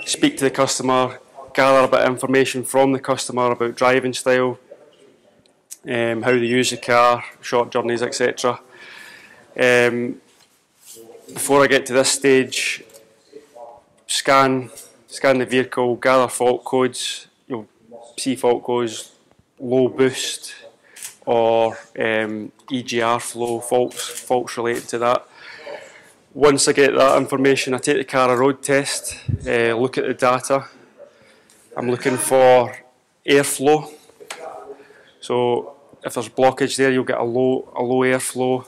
speak to the customer, gather a bit of information from the customer about driving style, how they use the car, short journeys, etc. Before I get to this stage, scan the vehicle, gather fault codes. You'll see fault codes, low boost or EGR flow, faults related to that. Once I get that information, I take the car a road test, look at the data. I'm looking for airflow. So if there's blockage there, you'll get a low airflow.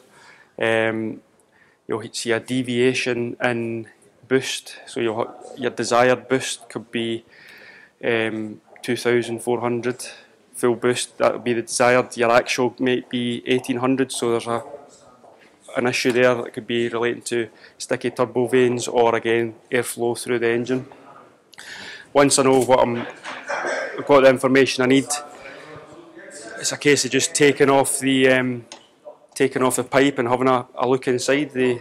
You'll see a deviation in boost. So your desired boost could be 2,400 full boost. That would be the desired. Your actual might be 1,800. So there's an issue there that could be relating to sticky turbo vanes or again airflow through the engine. Once I know I've got the information I need, it's a case of just taking off the pipe and having a look inside the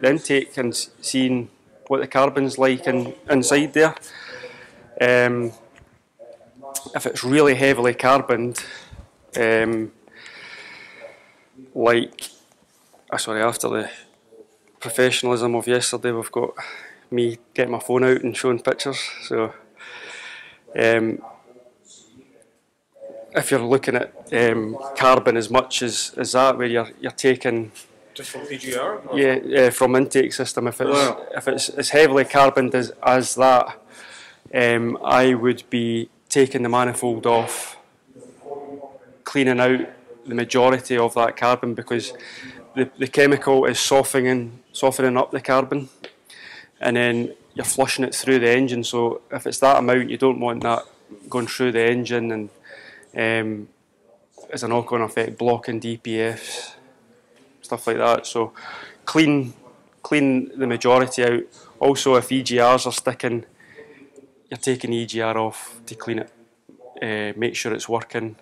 intake and seeing what the carbon's like inside there. If it's really heavily carboned, after the professionalism of yesterday, we've got me getting my phone out and showing pictures. So if you're looking at carbon as much as that, where you're taking just from EGR? Yeah, from intake system. If it's as heavily carboned as that, I would be taking the manifold off, cleaning out the majority of that carbon, because the chemical is softening up the carbon, and then you're flushing it through the engine. So if it's that amount, you don't want that going through the engine and as a knock-on effect, blocking DPFs, stuff like that. So clean the majority out. Also, if EGRs are sticking, you're taking EGR off to clean it. Make sure it's working.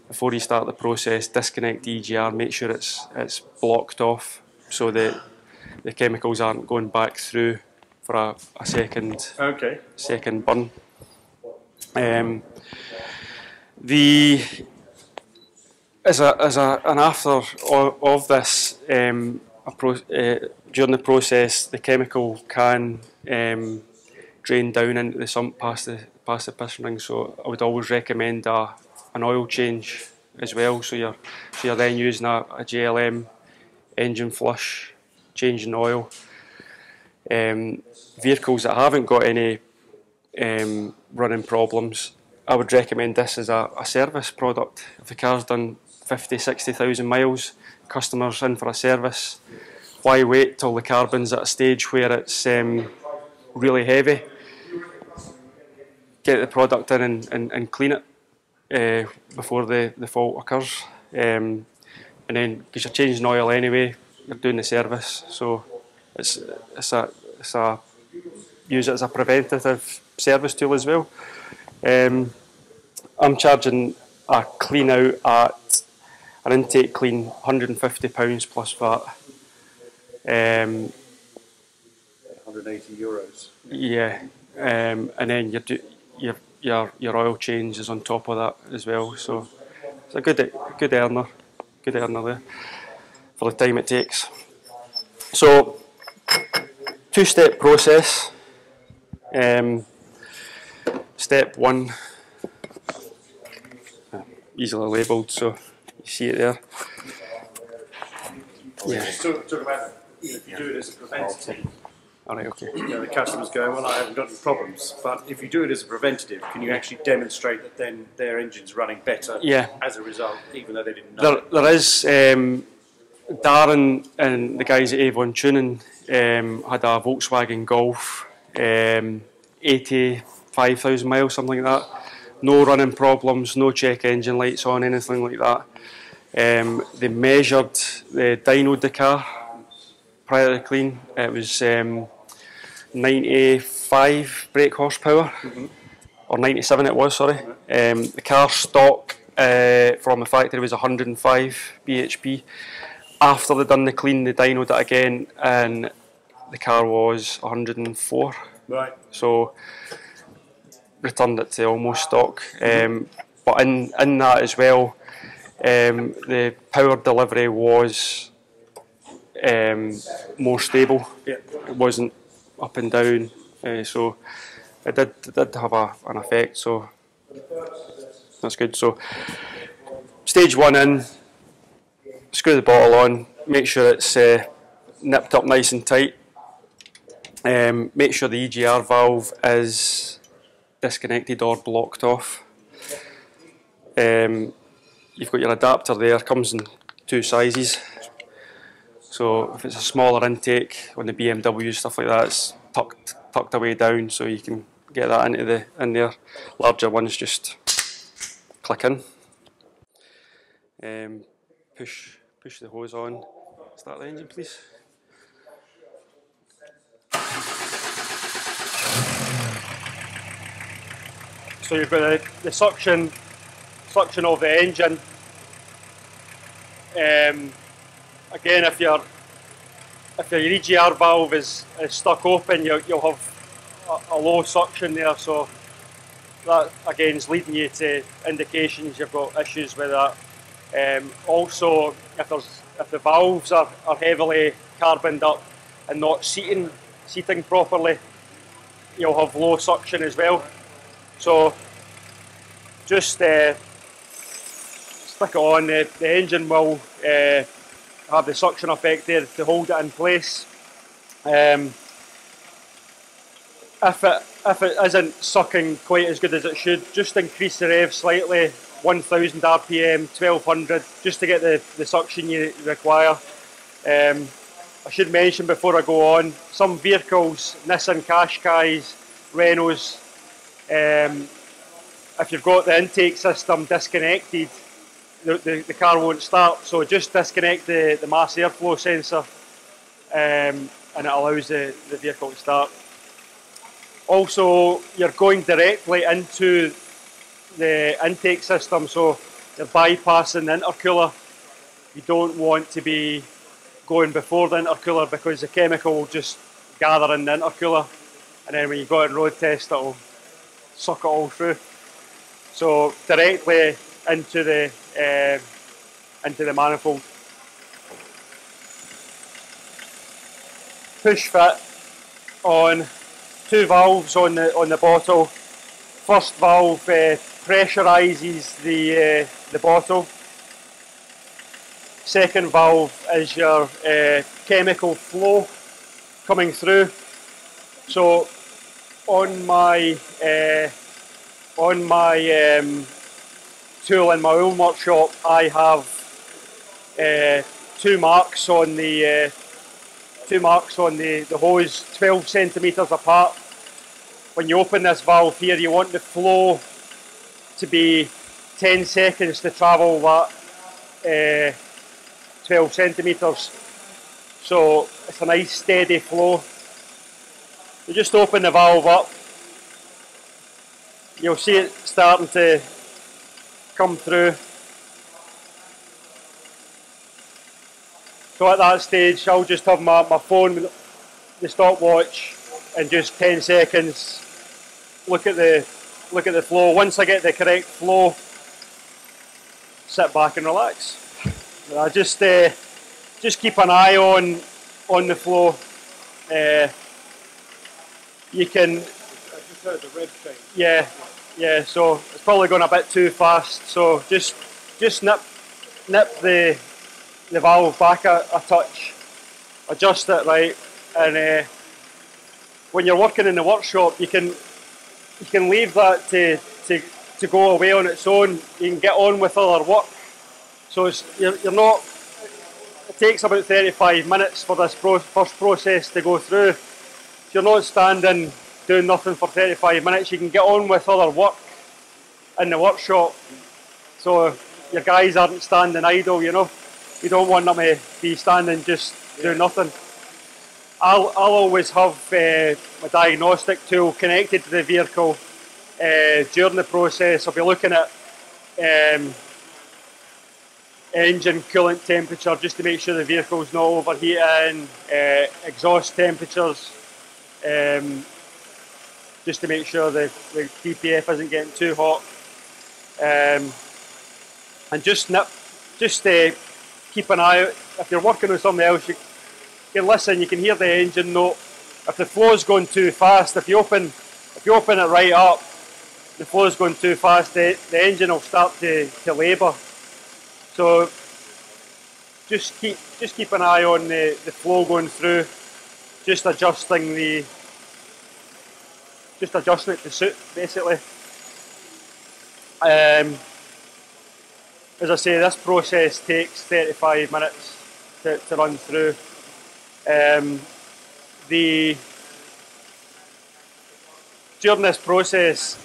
Before you start the process, disconnect the EGR, make sure it's blocked off so that the chemicals aren't going back through for a second burn. As an after of this, during the process, the chemical can drain down into the sump past the piston ring. So I would always recommend an oil change as well. So you're then using a JLM engine flush, changing oil. Vehicles that haven't got any running problems, I would recommend this as a service product. If the car's done 50,000–60,000 miles, customers in for a service, why wait till the carbon's at a stage where it's really heavy? Get the product in and clean it before the fault occurs. And then, because you're changing oil anyway, you're doing the service, so use it as a preventative service tool as well. I'm charging a clean out at an intake clean £150 plus VAT. 180 euros. Yeah, and then your oil change is on top of that as well. So it's a good earner there for the time it takes. So two-step process. Step one, easily labelled, so you see it there. Yeah. Just talk about if you do it as a preventative. Alright, okay. The customers go, well, I haven't got any problems. But if you do it as a preventative, can you actually demonstrate that then their engine's running better as a result, even though they didn't know? There is. Darren and the guys at Avon Tuning had a Volkswagen Golf, 85,000 miles, something like that. No running problems, no check engine lights on, anything like that. They measured, dynoed the car prior to the clean. It was 95 brake horsepower, or 97 it was, sorry. The car stock from the factory was 105 bhp. After they done the clean, they dynoed it again, and the car was 104 Right. So returned it to almost stock. But in that as well, the power delivery was more stable. Yeah. It wasn't up and down, so it did have an effect. So that's good. So stage one in, screw the bottle on, make sure it's nipped up nice and tight. Make sure the EGR valve is disconnected or blocked off. You've got your adapter there, comes in two sizes. So if it's a smaller intake on the BMW, stuff like that, it's tucked away down, so you can get that in there. Larger ones just click in. Push the hose on. Start the engine, please. So you've got the suction of the engine. Again, if your EGR valve is stuck open, you'll have a low suction there. So that again is leading you to indications you've got issues with that. Also, if the valves are heavily carboned up and not seating properly, you'll have low suction as well. So just stick it on. The engine will have the suction effect there to hold it in place. If it isn't sucking quite as good as it should, just increase the rev slightly, 1000 RPM, 1200, just to get the suction you require. I should mention before I go on, some vehicles, Nissan Qashqais, Renaults, if you've got the intake system disconnected, the car won't start. So just disconnect the mass airflow sensor and it allows the vehicle to start. Also, you're going directly into the intake system, so you're bypassing the intercooler. You don't want to be going before the intercooler because the chemical will just gather in the intercooler, and then when you go out and road test, it'll suck it all through. So directly into the manifold. Push fit on two valves on the bottle. First valve pressurizes the bottle. Second valve is your chemical flow coming through. So on my tool in my own workshop, I have two marks on the hose 12 centimetres apart. When you open this valve here, you want the flow to be 10 seconds to travel that 12 centimetres. So it's a nice steady flow. You just open the valve up, you'll see it starting to come through. So at that stage, I'll just have my phone, the stopwatch, and just 10 seconds. Look at the flow. Once I get the correct flow, sit back and relax. I just keep an eye on the flow. You can. I just heard the red change. Yeah. So it's probably going a bit too fast. So just nip the valve back a touch, adjust it right, and when you're working in the workshop, you can leave that to go away on its own. You can get on with other work. So you're not. It takes about 35 minutes for this first process to go through. If you're not standing doing nothing for 35 minutes, you can get on with other work in the workshop. So your guys aren't standing idle, you know. You don't want them to be standing just doing nothing. I'll always have my diagnostic tool connected to the vehicle during the process. I'll be looking at engine coolant temperature just to make sure the vehicle's not overheating, exhaust temperatures, just to make sure the DPF isn't getting too hot. And just keep an eye out. If you're working on something else, you can listen, you can hear the engine note. If the flow's going too fast, if you open it right up, the flow's going too fast, the engine will start to labour. So just keep an eye on the flow going through, just adjusting it to suit, basically. As I say, this process takes 35 minutes to run through. During this process,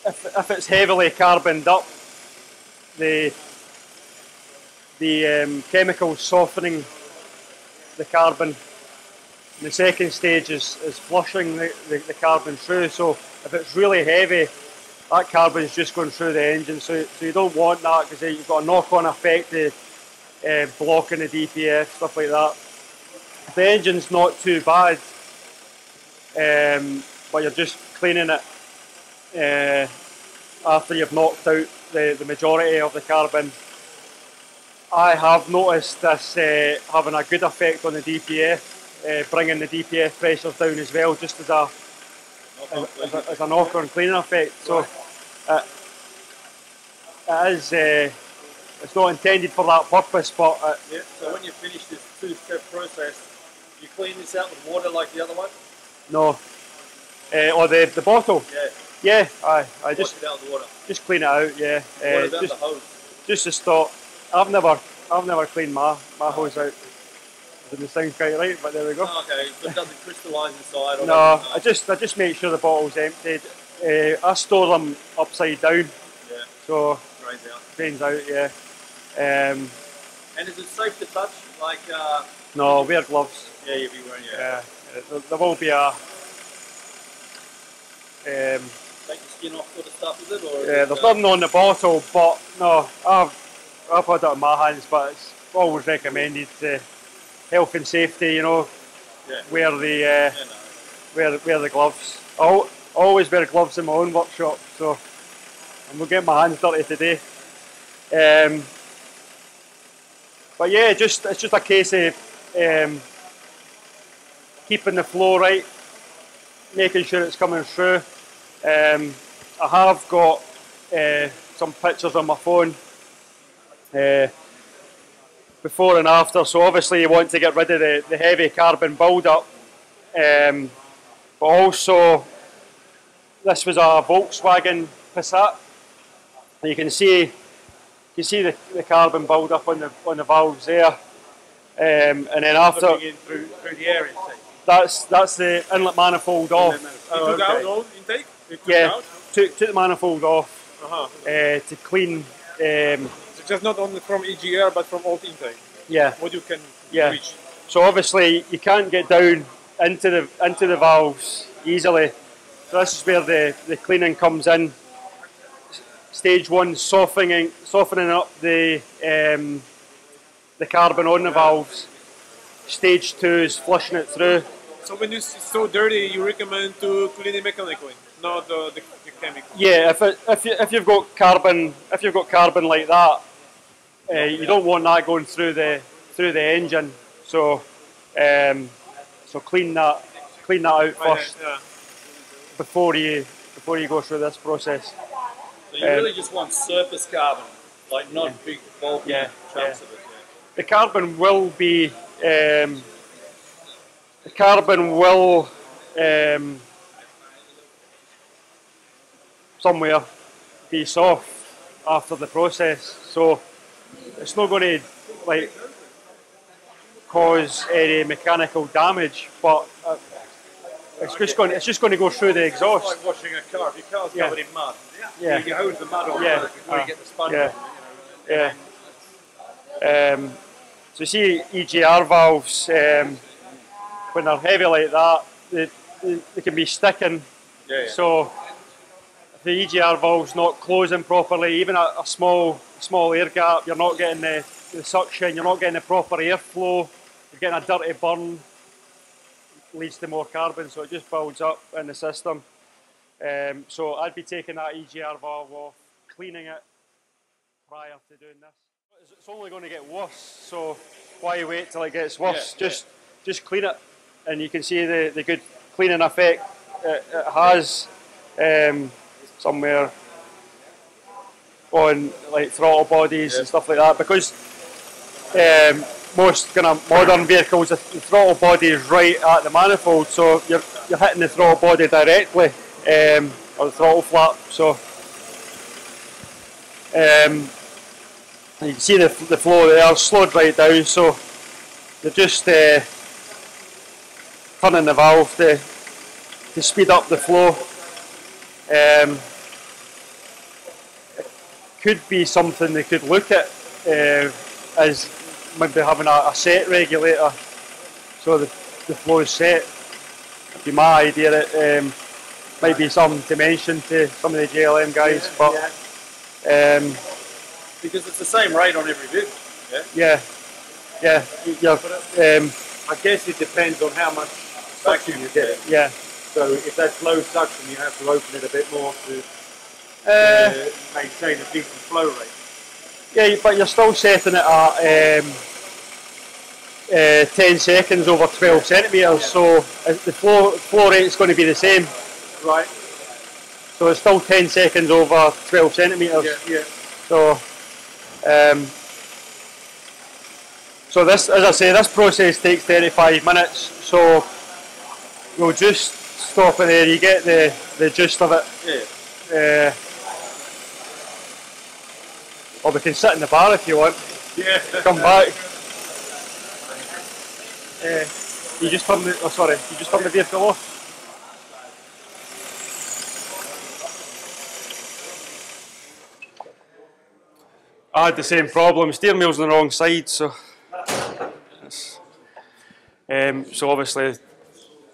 if it's heavily carboned up, the chemicals softening the carbon. The second stage is flushing the carbon through. So if it's really heavy, that carbon is just going through the engine. So you don't want that, because you've got a knock-on effect of blocking the DPF, stuff like that. If the engine's not too bad, but you're just cleaning it after you've knocked out the majority of the carbon, I have noticed this having a good effect on the DPF, bringing the DPF pressures down as well, just as a knock-on cleaning effect. So it's not intended for that purpose, but yeah. So when you finish this two-step process, you clean this out with water like the other one? No. Or the bottle? Yeah. Yeah, I just it out with water. Just clean it out. Yeah. What about the hose? Just to stop. I've never cleaned my hose out. Doesn't sound quite right, but there we go. Oh, okay, but it doesn't crystallise inside? Or no, I just make sure the bottle's emptied. I store them upside down. Yeah. So drains out. Yeah. And is it safe to touch? Like. No, wear gloves. Yeah, you'll be wearing. Yeah. There will be a. Take the skin off sort of stuff, is it? Or yeah, there's nothing on the bottle, but no, I've had it in my hands, but it's always recommended to health and safety, you know. Yeah. Wear the gloves. I always wear gloves in my own workshop, so I'm gonna get my hands dirty today. But yeah, it's just a case of keeping the flow right, making sure it's coming through. I have got some pictures on my phone before and after, so obviously you want to get rid of the heavy carbon build-up, but also this was a Volkswagen Passat, and you can see the carbon build-up on the valves there, and then after through the air intake. That's the inlet manifold off. You took out all intake? Yeah, took the manifold off to clean. So just not only from EGR but from all intake. Yeah. What you can reach. So obviously you can't get down into the valves easily. So this is where the cleaning comes in. Stage one, softening up the carbon on the valves. Stage two is flushing it through. So when it's so dirty, you recommend to clean it mechanically, not the chemical. Yeah, if you've got carbon like that, you don't want that going through the engine. So clean that out first before you go through this process. So you really just want surface carbon, like not big bulky chunks of it. Yeah. The carbon will be. Somewhere be soft after the process, so it's not going to like cause any mechanical damage, but it's just going to go through the exhaust. It's like washing a car. If your car's covered in mud, you hose the mud off before you get the sponge on it. So you see EGR valves, when they're heavy like that, they can be sticking. So if the EGR valve's not closing properly, even a small air gap, you're not getting the suction, you're not getting the proper airflow, you're getting a dirty burn, leads to more carbon, so it just builds up in the system. So I'd be taking that EGR valve off, cleaning it prior to doing this. It's only going to get worse, so why wait till it gets worse? Just clean it, and you can see the good cleaning effect it has somewhere on like throttle bodies and stuff like that, because most kind of modern vehicles, the throttle body is right at the manifold, so you're hitting the throttle body directly, or the throttle flap. So you can see the flow there slowed right down, so you're just turning the valve to speed up the flow. Could be something they could look at as maybe having a set regulator, so the flow is set. That'd be my idea. That might be some dimension to some of the JLM guys, but because it's the same rate on every vehicle. Yeah. I guess it depends on how much suction you get. Yeah. So if that's low suction, you have to open it a bit more to maintain a decent flow rate. Yeah, but you're still setting it at 10 seconds over 12 centimetres, so the flow rate is going to be the same. Right. So it's still 10 seconds over 12 centimetres. Yeah. So this, as I say, this process takes 35 minutes, so we'll just stop it there, you get the gist of it. Yeah. Or we can sit in the bar if you want. Yeah. Come back. You just turn the vehicle off. I had the same problem. Steering wheel's on the wrong side, so so obviously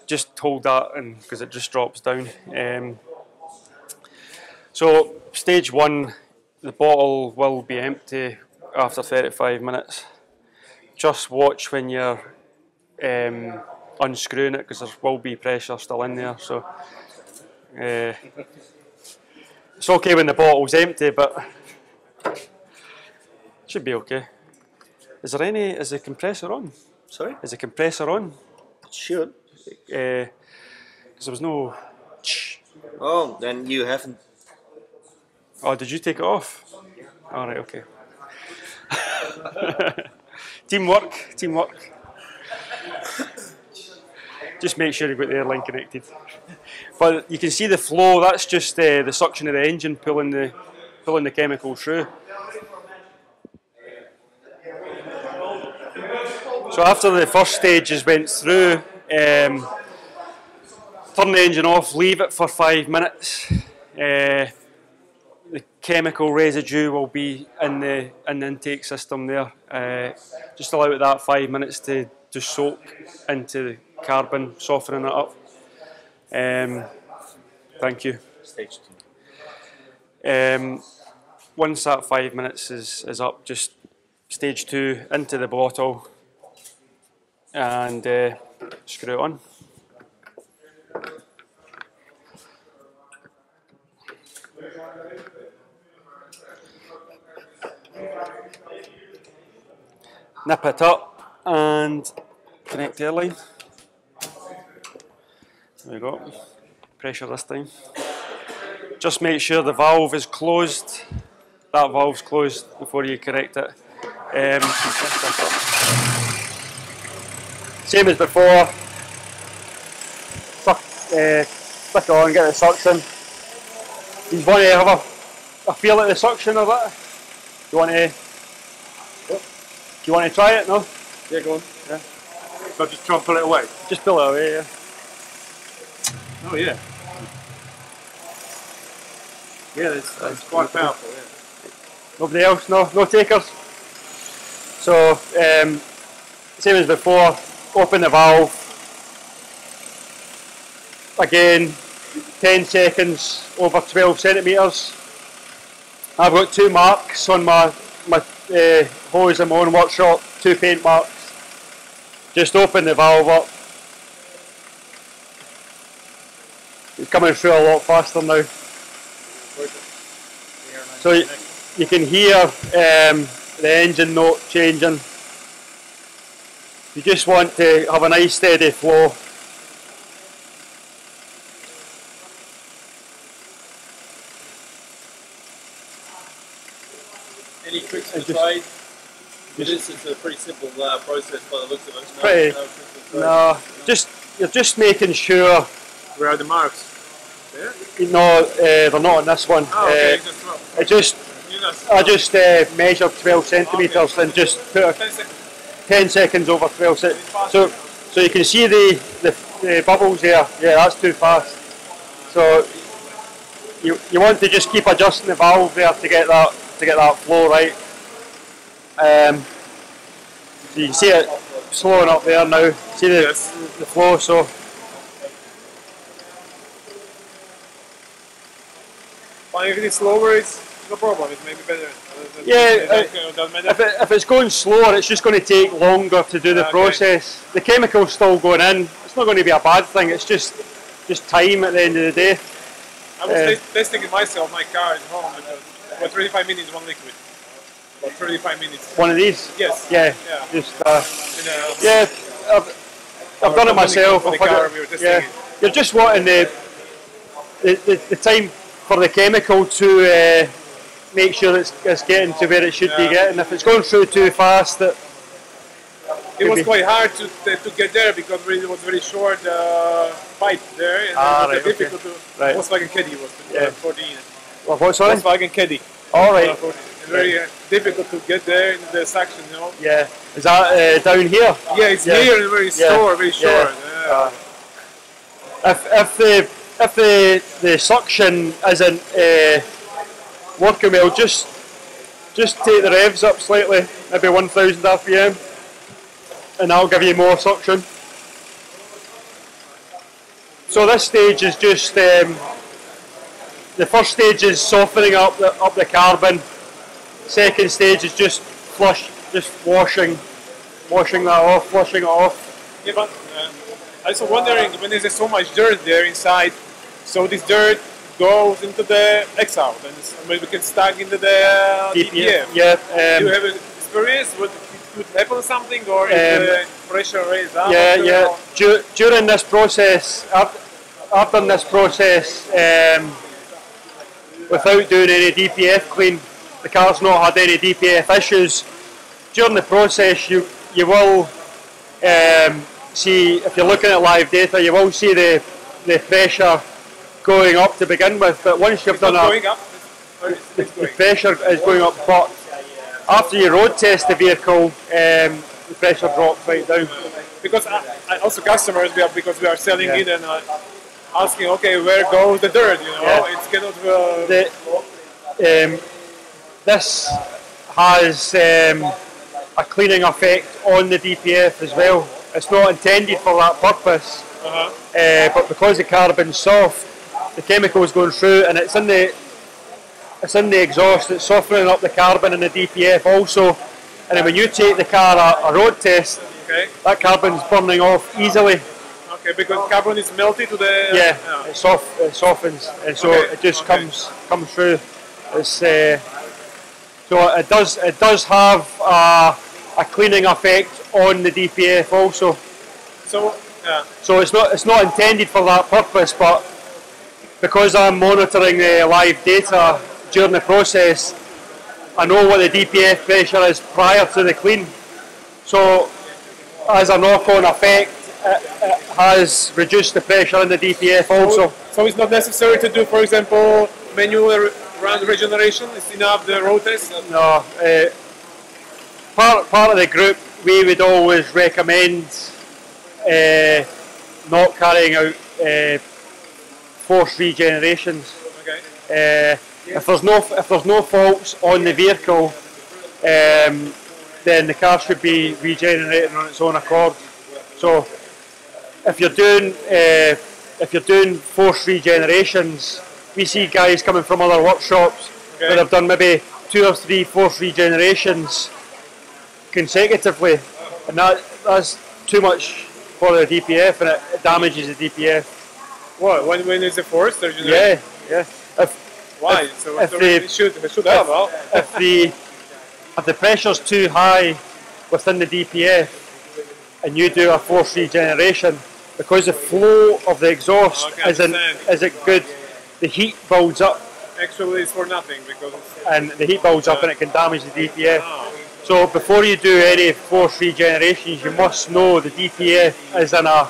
just hold that, and because it just drops down. So stage 1, the bottle will be empty after 35 minutes. Just watch when you're unscrewing it, because there will be pressure still in there. So it's okay when the bottle's empty, but should be okay. Is the compressor on? Sorry? Is the compressor on? It should. Because there was no. Oh, then you haven't. Oh, did you take it off? All right, okay. Teamwork. Just make sure you've got the airline connected. But you can see the flow. That's just the suction of the engine pulling the chemical through. So after the first stages went through, turn the engine off, leave it for 5 minutes. The chemical residue will be in the intake system there. Just allow that 5 minutes to soak into the carbon, softening it up. Thank you. Stage 2. Once that 5 minutes is up, just stage 2 into the bottle and screw it on. Nip it up and connect the airline. There we go. Pressure this time. Just make sure the valve is closed. That valve's closed before you connect it. Same as before. Flick it on, get the suction. You want to have a feel at the suction of it. Do you want to try it? No? Yeah, go on. Yeah. So just try and pull it away. Just pull it away, yeah. Oh yeah. Yeah, that's quite powerful. Yeah. Nobody else? No takers? So, same as before, open the valve. Again, 10 seconds over 12 centimetres. I've got 2 marks on my hose in my own workshop, 2 paint marks. Just open the valve up. It's coming through a lot faster now. So you can hear the engine note changing. You just want to have a nice steady flow. Any tricks to try? It's a pretty simple process by the looks of it. No, you're just making sure. Where are the marks? There? No, they're not on this one. Oh, okay. I just measured 12 centimetres and just put 10 seconds over 12 centimetres. So you can see the bubbles there. Yeah, that's too fast. So you want to just keep adjusting the valve there to get that flow right. So you can see it slowing up there now. See the flow. So if it's slower, it's no problem. It may be better. If it's going slower, it's just going to take longer to do the process. The chemical's still going in. It's not going to be a bad thing. It's just time at the end of the day. I was testing it myself, my car at home, because for 35 minutes one liquid. For 35 minutes. One of these? Yes. Yeah. Just I've done it myself. You're just wanting the time for the chemical to make sure it's getting to where it should be getting. If it's going through too fast, it was quite hard to get there because it was very short pipe there, and it was difficult to. Volkswagen Caddy was 14. Well, what, sorry? Volkswagen Caddy. All right. It's very difficult to get there in the section, you know. Yeah. Is that down here? Yeah, it's here and very short. Yeah. If the suction isn't working well, just take the revs up slightly, maybe 1000 RPM, and that'll give you more suction. So this stage is just the first stage is softening up the carbon. Second stage is just washing that off, flushing it off. Yeah, but I was wondering, when there's so much dirt there inside, so this dirt goes into the exhaust and maybe can stack into the DPF. Yeah. Do you have experience with it could happen something, or is the pressure raised up? Yeah. During this process, I've done this process without doing any DPF clean. The car's not had any DPF issues. During the process, you will see, if you're looking at live data, you will see the pressure going up to begin with. But once you've done going up, the pressure is going up. But after you road test the vehicle, the pressure drops right down. Because I also customers, because we are selling it and asking, okay, where goes the dirt? You know, it's cannot. This has a cleaning effect on the DPF as well. It's not intended for that purpose, but because the carbon's soft, the chemical is going through and it's in the exhaust. It's softening up the carbon in the DPF also. And then when you take the car a road test, that carbon's burning off easily. Okay, because carbon is melted to the. It softens, and so it just comes through. It's so it does have a cleaning effect on the DPF also. So it's not intended for that purpose, but because I'm monitoring the live data during the process, I know what the DPF pressure is prior to the clean. So as a knock-on effect, it has reduced the pressure in the DPF also. So it's not necessary to do, for example, manual regeneration? It's enough the road test? No. Part of the group, we would always recommend not carrying out forced regenerations. If there's no faults on the vehicle, then the car should be regenerating on its own accord. So if you're doing forced regenerations, we see guys coming from other workshops that have done maybe 2 or 3 forced regenerations consecutively, and that's too much for the DPF, and it damages the DPF. What? When is the forced regeneration? Yeah, yeah. Why? It should have. Well, if the pressure's too high within the DPF and you do a forced regeneration, because the flow of the exhaust isn't good, the heat builds up. Actually, it's for nothing because. And the heat builds up and it can damage the DPF. So before you do any forced regenerations, you must know the DPF is in a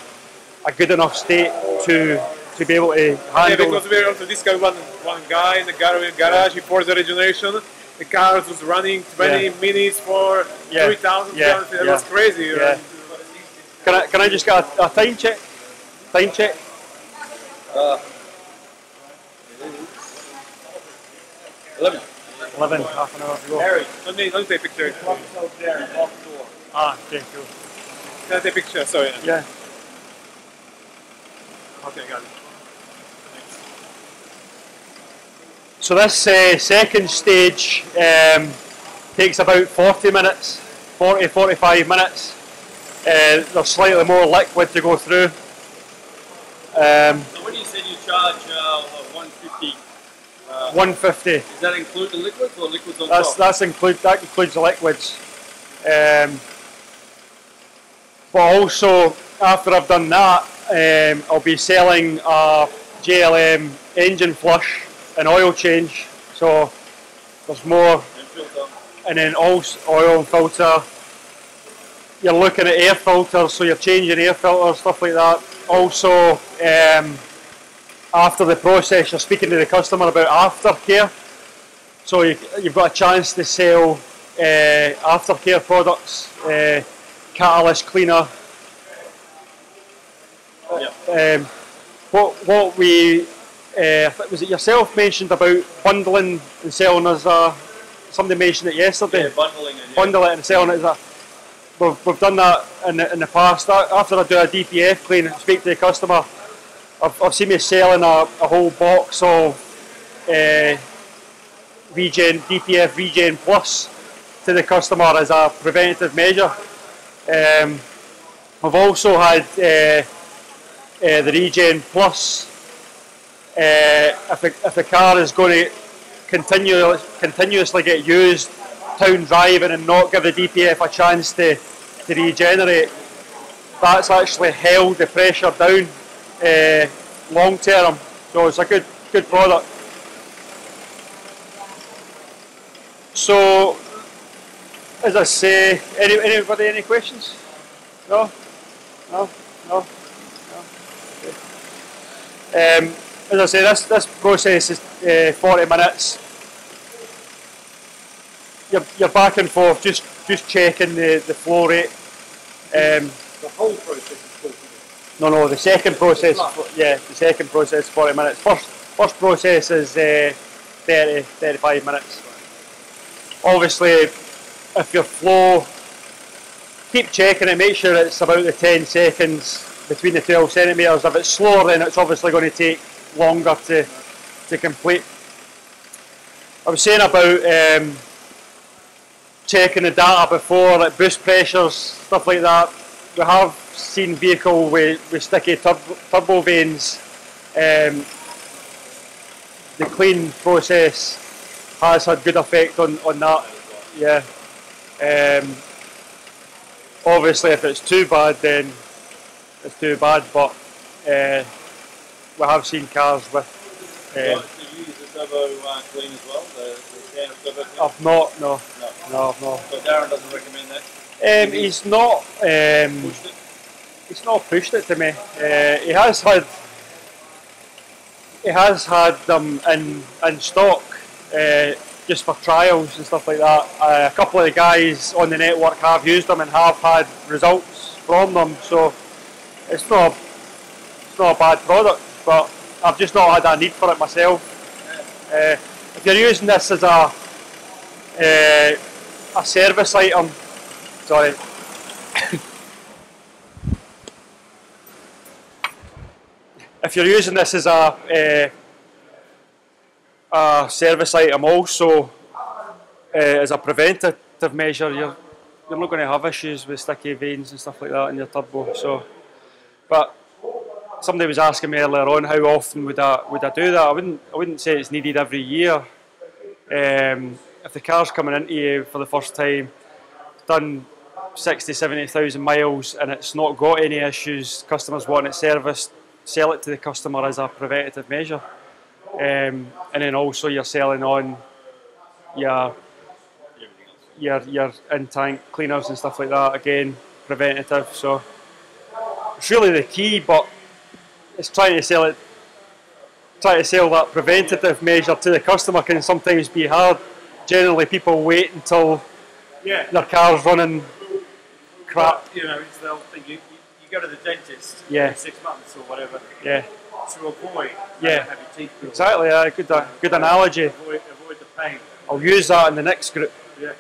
good enough state to be able to handle. Yeah, because we also discussed one guy in the garage. He forced the regeneration. The car was running 20 minutes for 3,000. It was crazy. Yeah. Can I just get a time check? Time check. 11, half an hour to go. Harry, let me take a picture. Ah, okay, cool. Can I take a picture? Sorry. Yeah. Okay, got it. So this second stage takes about 40 minutes, 45 minutes. There's slightly more liquid to go through. So when you said you charge 150, 150. does that include the liquids or liquids on top? That includes the liquids. But also after I've done that, I'll be selling a JLM engine flush and oil change. So there's more, and then also oil and filter. You're looking at air filters, so you're changing air filters, stuff like that. Also, after the process, you're speaking to the customer about aftercare. So you've got a chance to sell aftercare products, catalyst cleaner. What we was it yourself mentioned about bundling and selling as a? Somebody mentioned it yesterday. Yeah, bundling it. Bundle it and selling it as a. We've done that in the past. After I do a DPF clean and speak to the customer, I've seen me selling a whole box of DPF Regen Plus to the customer as a preventative measure. I've also had the Regen Plus. If the car is going to continuously get used town driving and not give the DPF a chance to regenerate, that's actually held the pressure down long term. So it's a good product. So as I say, anybody any questions? No? No? No? No? Okay. As I say, this process is 40 minutes. You're back and forth, just checking the flow rate. The whole process is 40 minutes? No, the second process, the second process is 40 minutes. First process is 35 minutes. Obviously, if your flow, keep checking it, make sure it's about the 10 seconds between the 12 centimetres. If it's slower, then it's obviously going to take longer to complete. I was saying about checking the data before, like boost pressures, stuff like that. We have seen vehicle with sticky turbo vanes. The clean process has had good effect on that. Yeah. Obviously, if it's too bad, then it's too bad. But we have seen cars with. Do you use the turbo clean as well? The standard turbo clean? I've not. No. So Darren doesn't recommend that. He's not. Pushed it? He's not pushed it to me. He has had them in stock just for trials and stuff like that. A couple of the guys on the network have used them and have had results from them. So it's not a bad product, but I've just not had a need for it myself. If you're using this as a service item, sorry. If you're using this as a service item also as a preventative measure, you're not going to have issues with sticky vanes and stuff like that in your turbo. So, but somebody was asking me earlier on how often would I do that. I wouldn't say it's needed every year. If the car's coming into you for the first time, done 60-70,000 miles and it's not got any issues, customers want it serviced, sell it to the customer as a preventative measure. And then also you're selling on your in-tank cleaners and stuff like that, again, preventative. So it's really the key, but it's trying to sell that preventative measure to the customer can sometimes be hard. Generally people wait until their car's running crap. You know, it's the old thing, you go to the dentist in 6 months or whatever to avoid having your teeth pulled. Exactly, good analogy. Avoid the pain. I'll use that in the next group. Yeah.